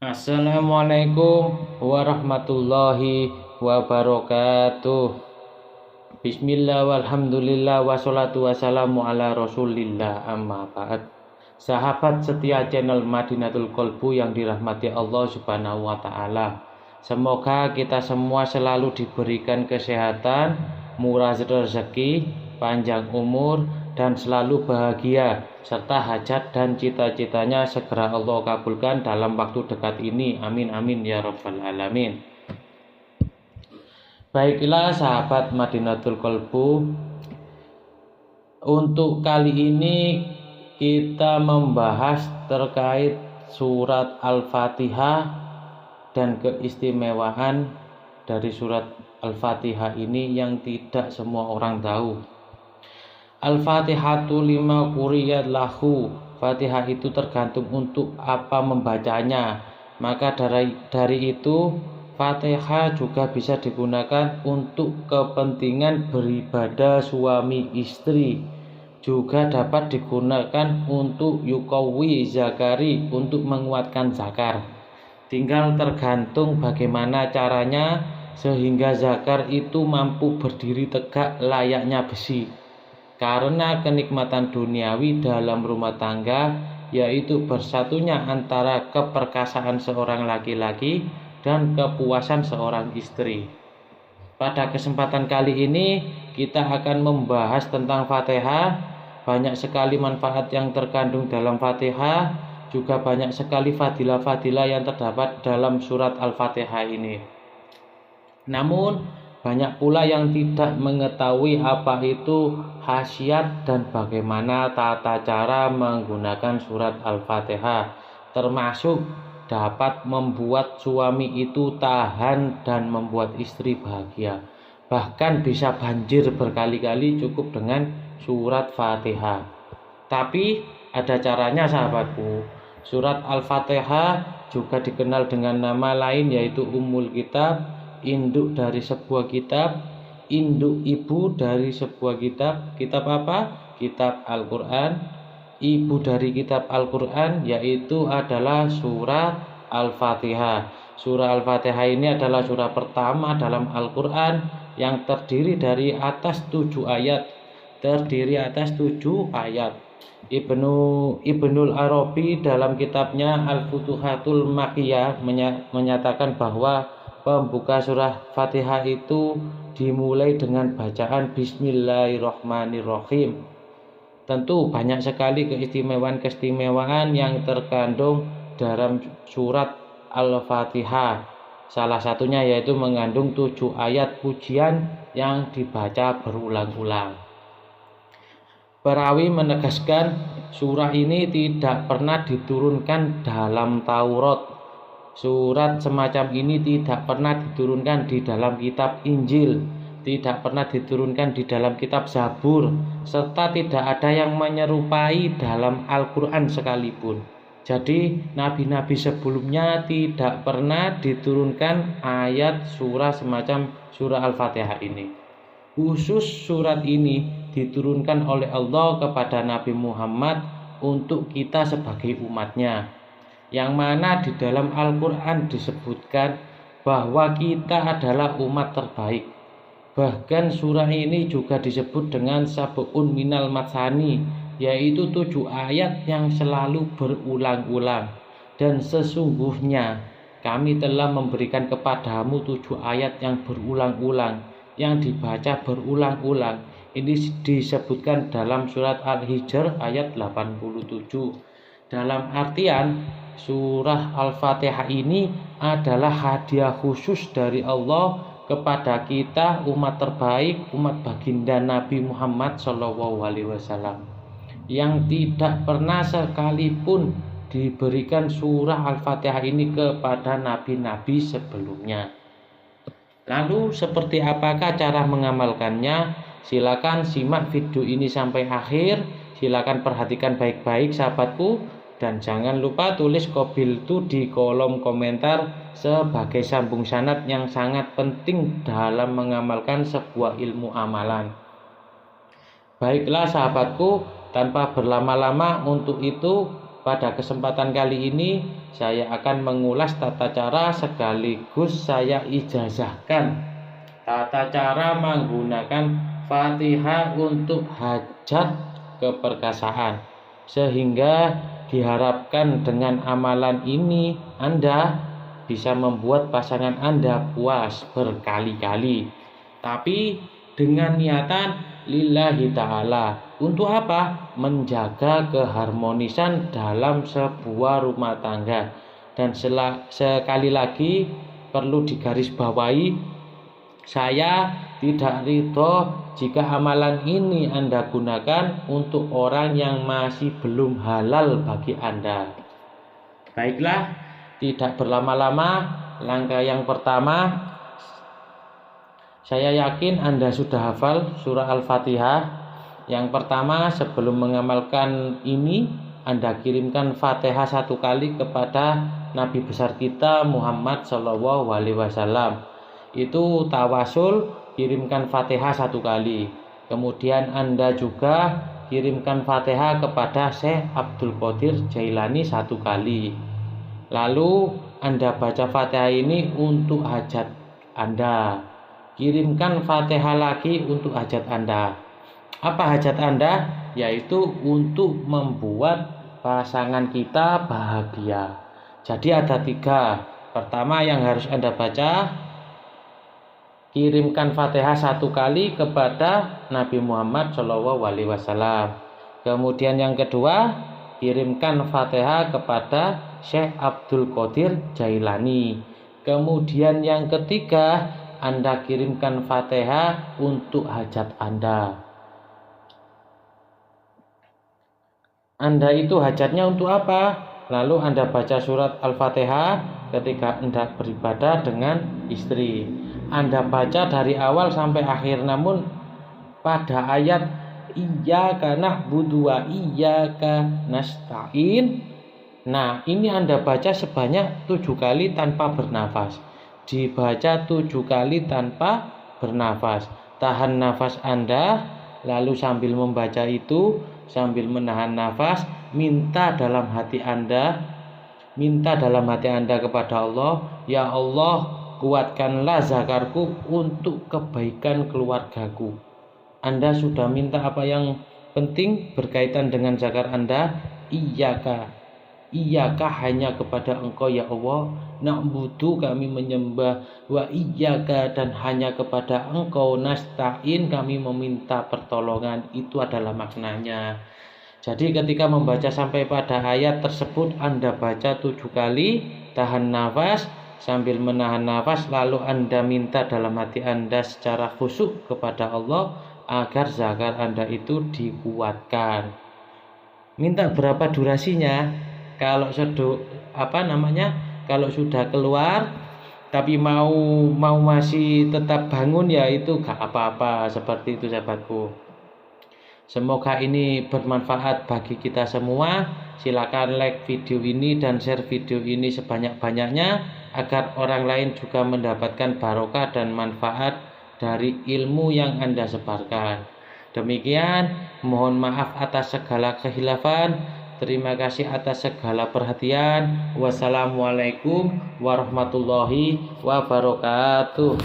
Assalamualaikum warahmatullahi wabarakatuh. Bismillah walhamdulillah wassalatu wassalamu ala rasulillah amma ba'd. Sahabat setia channel Madinatul Qalbu yang dirahmati Allah subhanahu wa ta'ala, semoga kita semua selalu diberikan kesehatan, murah rezeki, panjang umur, dan selalu bahagia, serta hajat dan cita-citanya segera Allah kabulkan dalam waktu dekat ini. Amin amin ya rabbal alamin. Baiklah sahabat Madinatul Qalbu, untuk kali ini kita membahas terkait surat Al-Fatihah dan keistimewaan dari surat Al-Fatihah ini yang tidak semua orang tahu. Al-Fatihatu lima quriyat lahu. Fatihah itu tergantung untuk apa membacanya. Maka dari itu Fatihah juga bisa digunakan untuk kepentingan beribadah suami istri. Juga dapat digunakan untuk yukawi zakari, untuk menguatkan zakar. Tinggal tergantung bagaimana caranya sehingga zakar itu mampu berdiri tegak layaknya besi. Karena kenikmatan duniawi dalam rumah tangga, yaitu bersatunya antara keperkasaan seorang laki-laki dan kepuasan seorang istri. Pada kesempatan kali ini kita akan membahas tentang Fatihah. Banyak sekali manfaat yang terkandung dalam Fatihah, juga banyak sekali fadilah-fadilah yang terdapat dalam surat Al-Fatihah ini. Namun banyak pula yang tidak mengetahui apa itu khasiat dan bagaimana tata cara menggunakan surat Al-Fatihah, termasuk dapat membuat suami itu tahan dan membuat istri bahagia. Bahkan bisa banjir berkali-kali cukup dengan surat Fatihah. Tapi ada caranya sahabatku. Surat Al-Fatihah juga dikenal dengan nama lain yaitu Ummul Kitab, induk dari sebuah kitab, induk ibu dari sebuah kitab. Kitab apa? Kitab Al-Quran. Ibu dari kitab Al-Quran yaitu adalah surah Al-Fatihah. Surah Al-Fatihah ini adalah surah pertama dalam Al-Quran yang terdiri dari atas 7 ayat. Ibnul Arabi dalam kitabnya Al-Futuhatul Makkiyah menyatakan bahwa pembuka surah Fatihah itu dimulai dengan bacaan Bismillahirrahmanirrahim. Tentu banyak sekali keistimewaan yang terkandung dalam surat Al-Fatihah. Salah satunya yaitu mengandung 7 ayat pujian yang dibaca berulang-ulang. Perawi menegaskan surah ini tidak pernah diturunkan dalam Taurat. Surat semacam ini tidak pernah diturunkan di dalam kitab Injil, tidak pernah diturunkan di dalam kitab Zabur, serta tidak ada yang menyerupai dalam Al-Quran sekalipun. Jadi nabi-nabi sebelumnya tidak pernah diturunkan ayat surah semacam surah Al-Fatihah ini. Khusus surat ini diturunkan oleh Allah kepada Nabi Muhammad untuk kita sebagai umatnya, yang mana di dalam Al-Quran disebutkan bahwa kita adalah umat terbaik. Bahkan surah ini juga disebut dengan sab'un minal matsani, yaitu 7 ayat yang selalu berulang-ulang. Dan sesungguhnya kami telah memberikan kepadamu 7 ayat yang berulang-ulang, yang dibaca berulang-ulang. Ini disebutkan dalam surat Al-Hijr ayat 87. Dalam artian surah Al-Fatihah ini adalah hadiah khusus dari Allah kepada kita umat terbaik, umat baginda Nabi Muhammad SAW, yang tidak pernah sekalipun diberikan surah Al-Fatihah ini kepada nabi-nabi sebelumnya. Lalu seperti apakah cara mengamalkannya? Silakan simak video ini sampai akhir. Silakan perhatikan baik-baik sahabatku. Dan jangan lupa tulis qabiltu di kolom komentar sebagai sambung sanad yang sangat penting dalam mengamalkan sebuah ilmu amalan. Baiklah sahabatku, tanpa berlama-lama untuk itu pada kesempatan kali ini saya akan mengulas tata cara sekaligus saya ijazahkan tata cara menggunakan Fatihah untuk hajat keperkasaan, sehingga diharapkan dengan amalan ini Anda bisa membuat pasangan Anda puas berkali-kali, tapi dengan niatan lillahi ta'ala. Untuk apa? Menjaga keharmonisan dalam sebuah rumah tangga. Dan sekali lagi perlu digarisbawahi, saya tidak ridho jika amalan ini Anda gunakan untuk orang yang masih belum halal bagi Anda. Baiklah, tidak berlama-lama, langkah yang pertama, saya yakin Anda sudah hafal surah Al-Fatihah. Yang pertama, sebelum mengamalkan ini, Anda kirimkan Fatihah 1 kali kepada Nabi besar kita Muhammad SAW. Itu tawasul, kirimkan Fatihah 1 kali. Kemudian Anda juga kirimkan Fatihah kepada Syekh Abdul Qadir Jailani 1 kali. Lalu Anda baca Fatihah ini untuk hajat Anda. Kirimkan Fatihah lagi untuk hajat Anda. Apa hajat Anda? Yaitu untuk membuat pasangan kita bahagia. Jadi ada 3. Pertama yang harus Anda baca, kirimkan Fatihah 1 kali kepada Nabi Muhammad SAW. Kemudian yang kedua, kirimkan Fatihah kepada Syekh Abdul Qadir Jailani. Kemudian yang ketiga, Anda kirimkan Fatihah untuk hajat Anda. Anda itu hajatnya untuk apa? Lalu Anda baca surat Al-Fatihah ketika Anda beribadah dengan istri. Anda baca dari awal sampai akhir, namun pada ayat iyyaka na'budu wa iyyaka nasta'in, nah ini Anda baca sebanyak 7 kali tanpa bernafas. Dibaca 7 kali tanpa bernafas. Tahan nafas Anda, lalu sambil membaca itu, sambil menahan nafas, minta dalam hati Anda kepada Allah, ya Allah, kuatkanlah zakarku untuk kebaikan keluargaku. Anda sudah minta apa yang penting berkaitan dengan zakar Anda? Iyaka hanya kepada Engkau ya Allah, na'budu kami menyembah, wa iyyaka dan hanya kepada Engkau nasta'in kami meminta pertolongan. Itu adalah maknanya. Jadi ketika membaca sampai pada ayat tersebut, Anda baca 7 kali, tahan nafas, sambil menahan nafas, lalu Anda minta dalam hati Anda secara khusyuk kepada Allah agar zakar Anda itu dikuatkan. Minta berapa durasinya? Kalau kalau sudah keluar tapi mau masih tetap bangun, ya itu gak apa-apa. Seperti itu sahabatku. Semoga ini bermanfaat bagi kita semua. Silakan like video ini dan share video ini sebanyak-banyaknya agar orang lain juga mendapatkan barokah dan manfaat dari ilmu yang Anda sebarkan. Demikian, mohon maaf atas segala khilafan. Terima kasih atas segala perhatian. Wassalamualaikum warahmatullahi wabarakatuh.